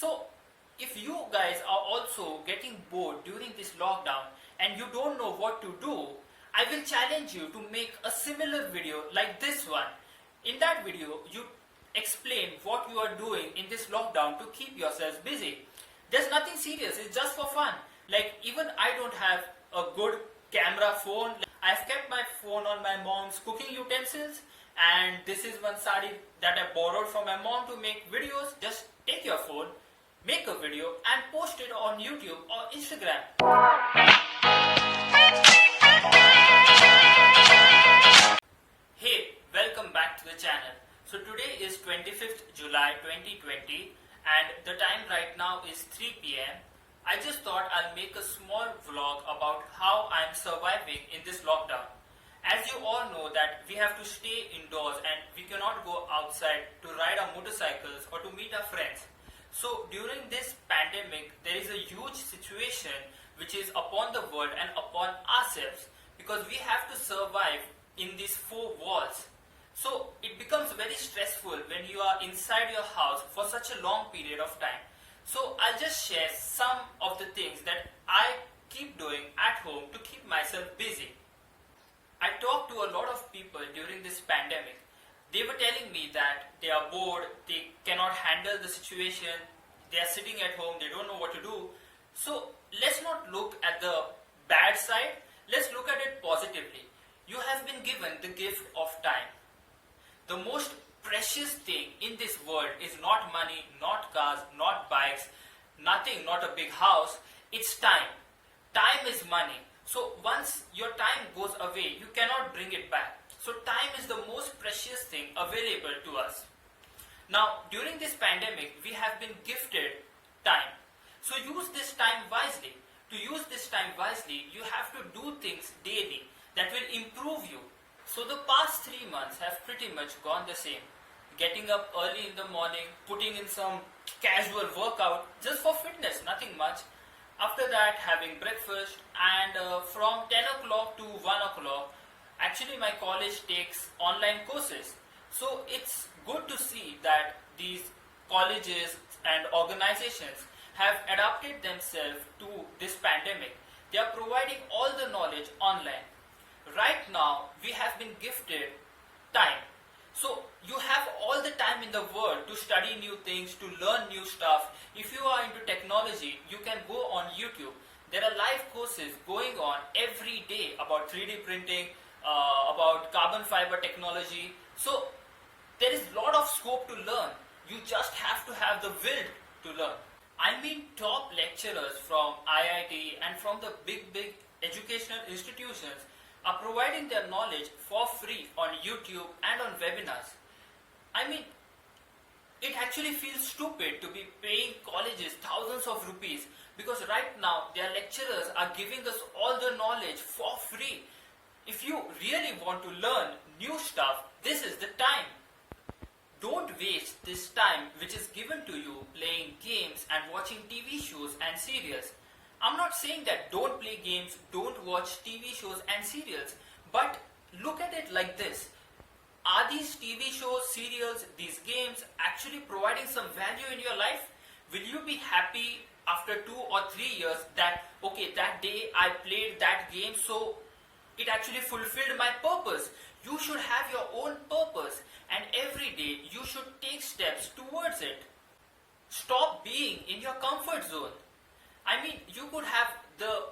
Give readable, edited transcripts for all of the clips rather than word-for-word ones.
So, if you guys are also getting bored during this lockdown and you don't know what to do, I will challenge you to make a similar video like this one. In that video, you explain what you are doing in this lockdown to keep yourselves busy. There's nothing serious, it's just for fun. Like, even I don't have a good camera phone. I've kept my phone on my mom's cooking utensils, and this is one sari that I borrowed from my mom to make videos. Just take your phone, make a video and post it on YouTube or Instagram. Hey, welcome back to the channel. So today is 25th July 2020 and the time right now is 3 p.m. I just thought I'll make a small vlog about how I'm surviving in this lockdown. As you all know that we have to stay indoors and we cannot go outside to ride our motorcycles or to meet our friends. So during this pandemic, there is a huge situation which is upon the world and upon ourselves because we have to survive in these four walls. So it becomes very stressful when you are inside your house for such a long period of time. So I'll just share some of the things that I keep doing at home to keep myself busy. I talked to a lot of people during this pandemic. They were telling me that they are bored, they cannot handle the situation, they are sitting at home, they don't know what to do. So let's not look at the bad side, let's look at it positively. You have been given the gift of time. The most precious thing in this world is not money, not cars, not bikes, nothing, not a big house, it's time. Time is money. So once your time goes away, you cannot bring it back. So time is the most precious thing available to us. Now, during this pandemic, we have been gifted time. So use this time wisely. To use this time wisely, you have to do things daily that will improve you. So the past 3 months have pretty much gone the same. Getting up early in the morning, putting in some casual workout just for fitness, nothing much. After that, having breakfast, and from 10 o'clock to 1 o'clock, actually my college takes online courses. So it's good to see that these colleges and organizations have adapted themselves to this pandemic. They are providing all the knowledge online. Right now, we have been gifted time. So you have all the time in the world to study new things, to learn new stuff. If you are into technology, you can go on YouTube. There are live courses going on every day about 3D printing, about carbon fiber technology. So there is a lot of scope to learn. You just have to have the will to learn. I mean, top lecturers from IIT and from the big educational institutions are providing their knowledge for free on YouTube and on webinars. I mean, it actually feels stupid to be paying colleges thousands of rupees because right now their lecturers are giving us all the knowledge for free. If you really want to learn new stuff, this is the time. Don't waste this time which is given to you playing games and watching TV shows and serials. I'm not saying that don't play games, don't watch TV shows and serials, but look at it like this. Are these TV shows, serials, these games actually providing some value in your life? Will you be happy after 2 or 3 years that, okay, that day I played that game, so it actually fulfilled my purpose? You should have your own purpose and every day you should take steps towards it. Stop being in your comfort zone. I mean, you could have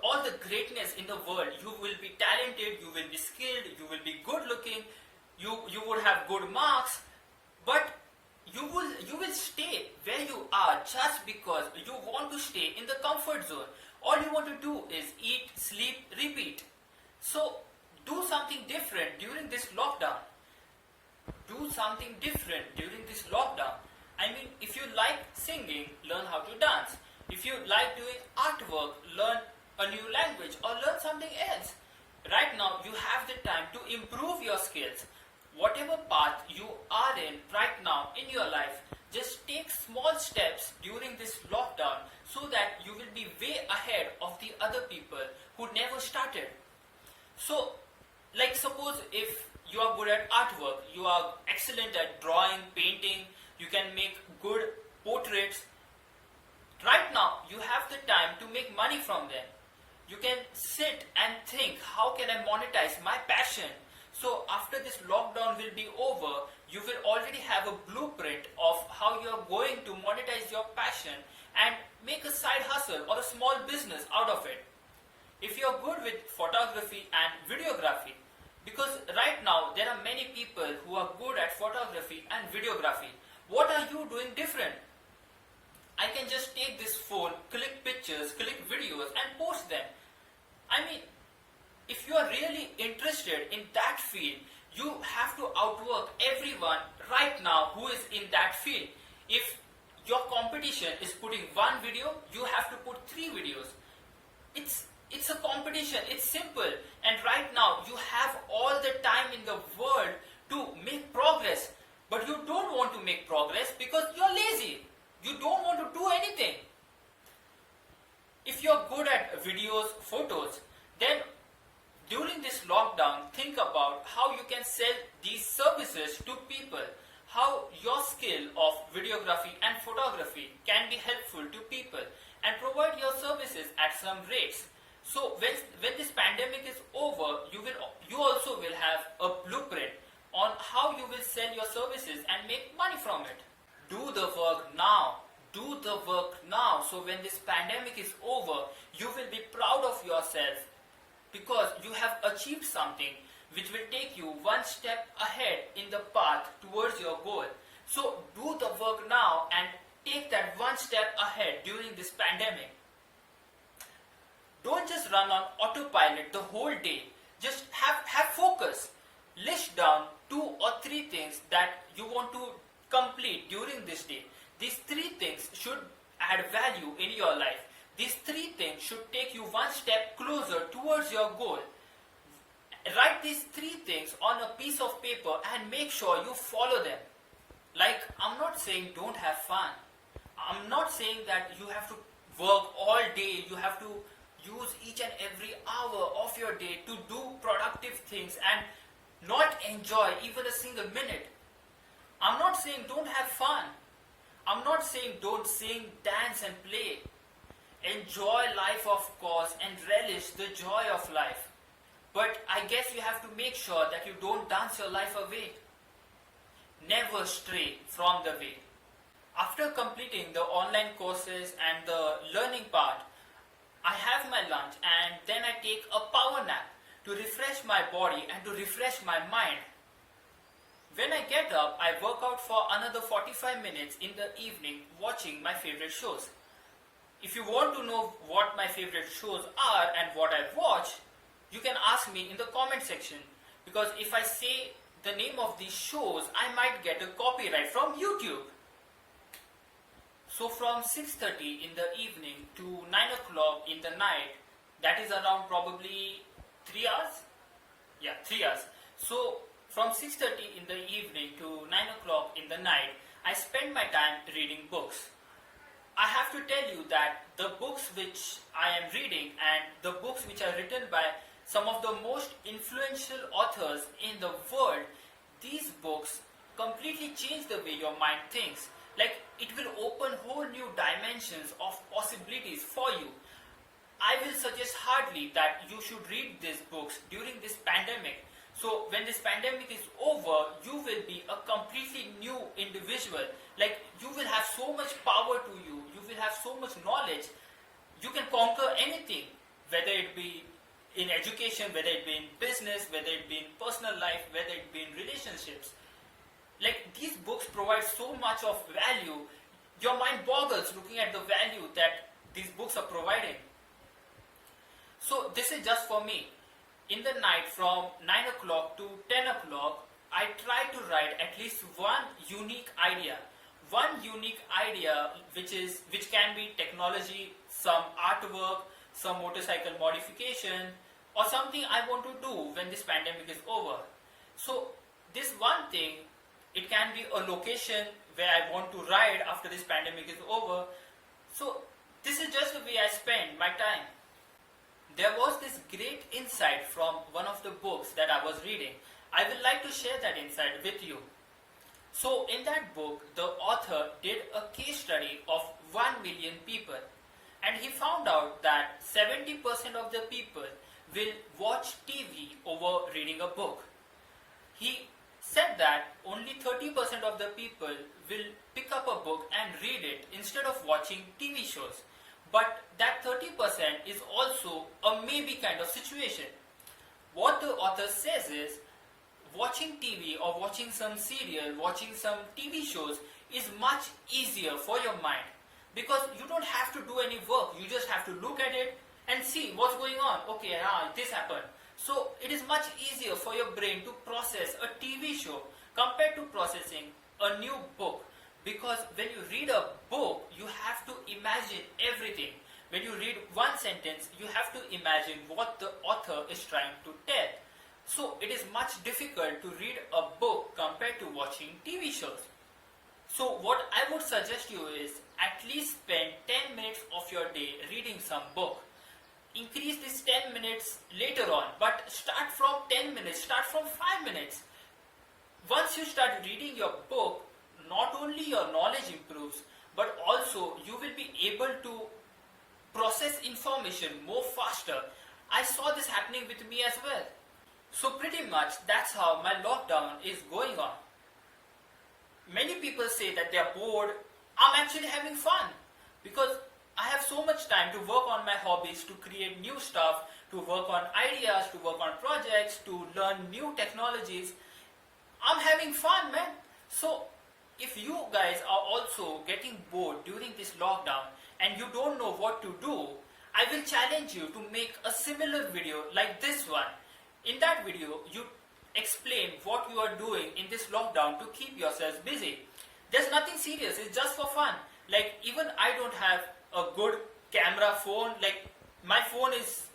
all the greatness in the world. You will be talented, you will be skilled, you will be good looking, you would have good marks, but you will stay where you are just because you want to stay in the comfort zone. All you want to do is eat, sleep, repeat. So do something different during this lockdown. Do something different during this lockdown. I mean, if you like singing, learn how to dance. If you like doing artwork, learn a new language or learn something else. Right now, you have the time to improve your skills. Whatever path you are in right now in your life, just take small steps during this lockdown so that you will be way ahead of the other people who never started. So, like suppose if you are good at artwork, you are excellent at drawing, painting, you can make good portraits. you have the time to make money from them. You can sit and think, how can I monetize my passion? So after this lockdown will be over, you will already have a blueprint of how you are going to monetize your passion and make a side hustle or a small business out of it. If you are good with photography and videography, because right now there are many people who are good at photography and videography, what are you doing different? I can just take this phone, click pictures, click videos and post them. I mean, if you are really interested in that field, you have to outwork everyone right now who is in that field. If your competition is putting one video, you have to put 3 videos. It's a competition, it's simple. And right now you have all the time in the world to make progress. But you don't want to make progress because you're lazy. You don't want to do anything. If you're good at videos, photos, then during this lockdown, think about how you can sell these services to people. How your skill of videography and photography can be helpful to people and provide your services at some rates. So when this pandemic is over, you also will have a blueprint on how you will sell your services and make money from it. Do the work now. Do the work now. So when this pandemic is over, you will be proud of yourself because you have achieved something which will take you one step ahead in the path towards your goal. So do the work now and take that one step ahead during this pandemic. Don't just run on autopilot the whole day. Just have focus. List down 2 or 3 things that you want to complete during this day. These 3 things should add value in your life. These 3 things should take you one step closer towards your goal. Write these 3 things on a piece of paper and make sure you follow them. Like, I'm not saying don't have fun. I'm not saying that you have to work all day, you have to use each and every hour of your day to do productive things and not enjoy even a single minute. I'm not saying don't have fun. I'm not saying don't sing, dance and play. Enjoy life of course and relish the joy of life. But I guess you have to make sure that you don't dance your life away. Never stray from the way. After completing the online courses and the learning part, I have my lunch and then I take a power nap to refresh my body and to refresh my mind. When I get up, I work out for another 45 minutes in the evening watching my favorite shows. If you want to know what my favorite shows are and what I watch, you can ask me in the comment section, because if I say the name of these shows, I might get a copyright from YouTube. So from 6:30 in the evening to 9 o'clock in the night, that is around probably 3 hours? Yeah, 3 hours. So from 6:30 in the evening to 9 o'clock in the night, I spend my time reading books. I have to tell you that the books which I am reading and the books which are written by some of the most influential authors in the world, these books completely change the way your mind thinks. Like, it will open whole new dimensions of possibilities for you. I will suggest hardly that you should read these books during this pandemic. So when this pandemic is over, you will be a completely new individual. Like, you will have so much power to you. You will have so much knowledge. You can conquer anything, whether it be in education, whether it be in business, whether it be in personal life, whether it be in relationships. Like, these books provide so much of value. Your mind boggles looking at the value that these books are providing. So this is just for me. In the night from 9 o'clock to 10 o'clock, I try to write at least one unique idea. One unique idea which can be technology, some artwork, some motorcycle modification, or something I want to do when this pandemic is over. So this one thing, it can be a location where I want to ride after this pandemic is over. So this is just the way I spend my time. There was this great insight from one of the books that I was reading. I would like to share that insight with you. So in that book, the author did a case study of 1 million people. and he found out that 70% of the people will watch TV over reading a book. He said that only 30% of the people will pick up a book and read it instead of watching TV shows. But that 30% is also a maybe kind of situation. What the author says is, watching TV or watching some serial, watching some TV shows is much easier for your mind, because you don't have to do any work. You just have to look at it and see what's going on. Okay, this happened. So it is much easier for your brain to process a TV show compared to processing a new book. Because when you read a book, you have to imagine everything. When you read one sentence, you have to imagine what the author is trying to tell. So it is much difficult to read a book compared to watching TV shows. So what I would suggest you is, at least spend 10 minutes of your day reading some book. Increase this 10 minutes later on, but start from 10 minutes, start from 5 minutes. Once you start reading your book, not only your knowledge improves, but also you will be able to process information more faster. I saw this happening with me as well. So pretty much that's how my lockdown is going on. Many people say that they are bored. I'm actually having fun because I have so much time to work on my hobbies, to create new stuff, to work on ideas, to work on projects, to learn new technologies. I'm having fun, man. So if you guys are also getting bored during this lockdown and you don't know what to do, I will challenge you to make a similar video like this one. In that video, you explain what you are doing in this lockdown to keep yourselves busy. There's nothing serious, it's just for fun. Like, even I don't have a good camera phone. Like, my phone is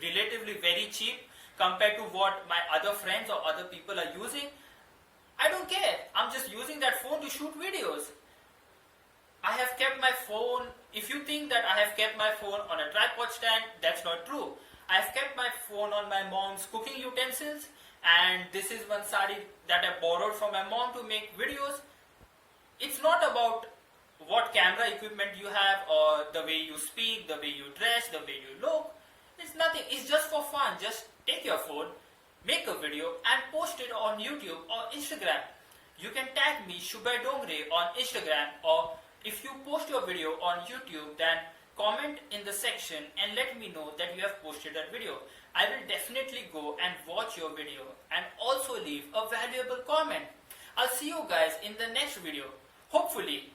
relatively very cheap compared to what my other friends or other people are using. I don't care. I'm just using that phone to shoot videos. I have kept my phone. If you think that I have kept my phone on a tripod stand, that's not true. I have kept my phone on my mom's cooking utensils, and this is one sari that I borrowed from my mom to make videos. It's not about what camera equipment you have or the way you speak, the way you dress, the way you look. It's nothing. It's just for fun. Just take your phone, make a video and post it on YouTube or Instagram. You can tag me Shubhay Dongre on Instagram, or if you post your video on YouTube, then comment in the section and let me know that you have posted that video. I will definitely go and watch your video and also leave a valuable comment. I'll see you guys in the next video. Hopefully.